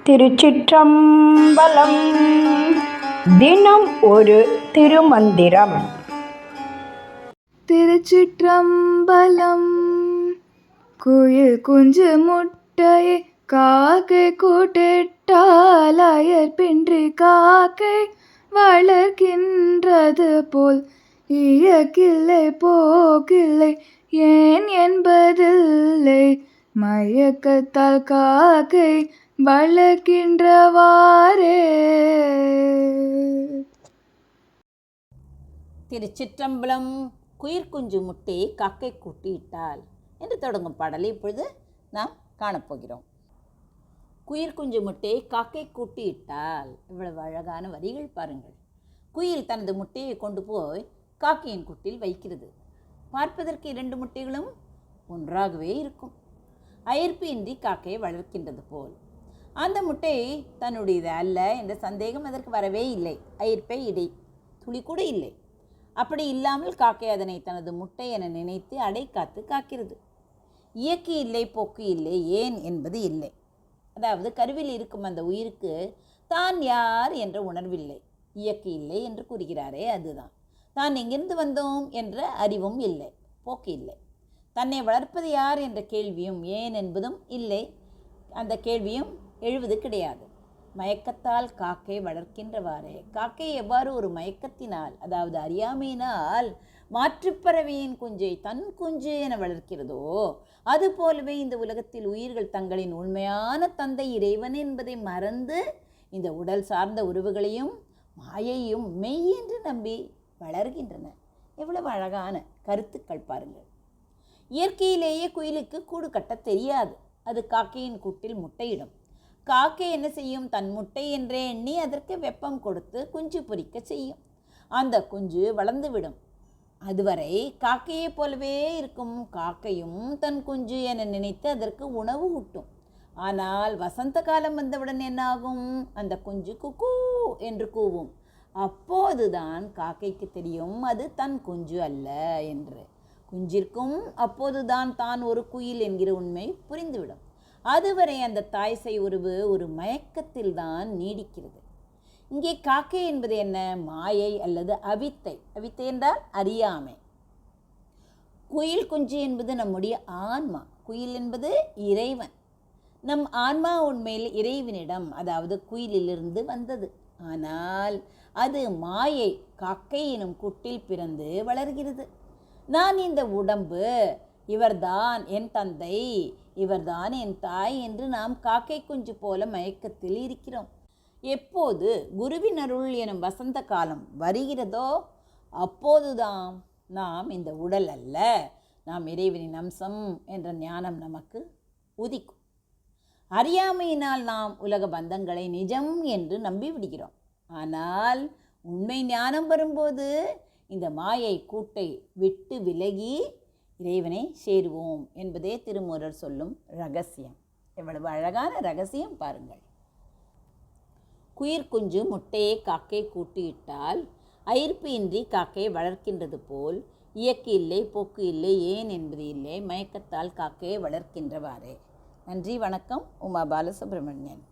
திருச்சிற்றம்பலம். தினம் ஒரு திருமந்திரம். திருச்சிற்றம்பலம். குயில் குஞ்சு முட்டையை காக்கை கூட்டிட்டால் அயற்பின்றி காக்கை வளர்க்கின்றது போல் இயக்கில்லை போக்கில்லை ஏன் என்பதில்லை மயக்கத்தால் காக்கை வளர்க்கின்றவாறே. திருச்சிற்றம்பலம். குயிர்குஞ்சு முட்டையை காக்கை கூட்டியிட்டால் என்று தொடங்கும் பாடலை இப்பொழுது நாம் காணப்போகிறோம். குயிர்குஞ்சு முட்டையை காக்கை கூட்டியிட்டால் இவ்வளவு அழகான வரிகள் பாருங்கள். குயில் தனது முட்டையை கொண்டு போய் காக்கையின் கூட்டில் வைக்கிறது. பார்ப்பதற்கு 2 முட்டைகளும் ஒன்றாகவே இருக்கும். அயர்ப்பு இன்றி காக்கையை வளர்க்கின்றது போல். அந்த முட்டை தன்னுடையது அல்ல என்ற சந்தேகம் அதற்கு வரவே இல்லை. அயர்ப்பை இடை துளி கூட இல்லை. அப்படி இல்லாமல் காக்கை அதனை தனது முட்டை என நினைத்து அடை காத்து காக்கிறது. இயக்கி இல்லை போக்கு இல்லை ஏன் என்பது இல்லை. அதாவது கருவில் இருக்கும் அந்த உயிருக்கு தான் யார் என்ற உணர்வில்லை. இயக்கி இல்லை என்று கூறுகிறாரே, அதுதான். தான் எங்கிருந்து வந்தோம் என்ற அறிவும் இல்லை, போக்கு இல்லை. தன்னை வளர்ப்பது யார் என்ற கேள்வியும் ஏன் என்பதும் இல்லை. அந்த கேள்வியும் எழுவது கிடையாது. மயக்கத்தால் காக்கை வளர்க்கின்றவாறே. காக்கை எவ்வாறு ஒரு மயக்கத்தினால், அதாவது அறியாமையினால் மாற்றுப்பறவையின் குஞ்சை தன் குஞ்சு என வளர்க்கிறதோ, அதுபோலவே இந்த உலகத்தில் உயிர்கள் தங்களின் உண்மையான தந்தை இறைவன் என்பதை மறந்து இந்த உடல் சார்ந்த உறவுகளையும் மாயையும் மெய் என்று நம்பி வளர்கின்றன. எவ்வளவு அழகான கருத்துக்கள் பாருங்கள். இயற்கையிலேயே குயிலுக்கு கூடு கட்ட தெரியாது. அது காக்கையின் கூட்டில் முட்டையிடும். காக்கை என்ன செய்யும்? தன் முட்டை என்றே எண்ணி அதற்கு வெப்பம் கொடுத்து குஞ்சு பொரிக்க செய்யும். அந்த குஞ்சு வளர்ந்துவிடும். அதுவரை காக்கையைப் போலவே இருக்கும் காக்கையும் தன் குஞ்சு என நினைத்து அதற்கு உணவு ஊட்டும். ஆனால் வசந்த காலம் வந்தவுடன் என்ன ஆகும்? அந்த குஞ்சு குக்கூ என்று கூவும். அப்போதுதான் காக்கைக்கு தெரியும் அது தன் குஞ்சு அல்ல என்று. குஞ்சிற்கும் அப்போதுதான் தான் ஒரு குயில் என்கிற உண்மை புரிந்துவிடும். அதுவரை அந்த தாய் சேய் உறவு ஒரு மயக்கத்தில் தான் நீடிக்கிறது. இங்கே காக்கை என்பது என்ன? மாயை அல்லது அவித்தை. அவித்தை என்றால் அறியாமை. குயில் குஞ்சு என்பது நம்முடைய ஆன்மா. குயில் என்பது இறைவன். நம் ஆன்மா உண்மையில் இறைவனிடம், அதாவது குயிலிலிருந்து வந்தது. ஆனால் அது மாயை காக்கை எனும் கூட்டில் பிறந்து வளர்கிறது. நான் இந்த உடம்பு, இவர்தான் என் தந்தை, இவர்தான் என் தாய் என்று நாம் காக்கை குஞ்சு போல மயக்கத்தில் இருக்கிறோம். எப்போது குருவின் அருள் எனும் வசந்த காலம் வருகிறதோ அப்போதுதான் நாம் இந்த உடல் அல்ல, நாம் இறைவனின் அம்சம் என்ற ஞானம் நமக்கு உதிக்கும். அறியாமையினால் நாம் உலக பந்தங்களை நிஜம் என்று நம்பி விடுகிறோம். ஆனால் உண்மை ஞானம் வரும்போது இந்த மாயை கூட்டை விட்டு விலகி இறைவனை சேருவோம் என்பதே திருமூலர் சொல்லும் ரகசியம். எவ்வளவு அழகான ரகசியம் பாருங்கள். குயிர் குஞ்சு முட்டையை காக்கை கூட்டியிட்டால் அயர்ப்பு இன்றி காக்கையை வளர்க்கின்றது போல் இயக்கு இல்லை போக்கு இல்லை ஏன் என்பது இல்லை மயக்கத்தால் காக்கையை வளர்க்கின்றவாறே. நன்றி, வணக்கம். உமா பாலசுப்ரமணியன்.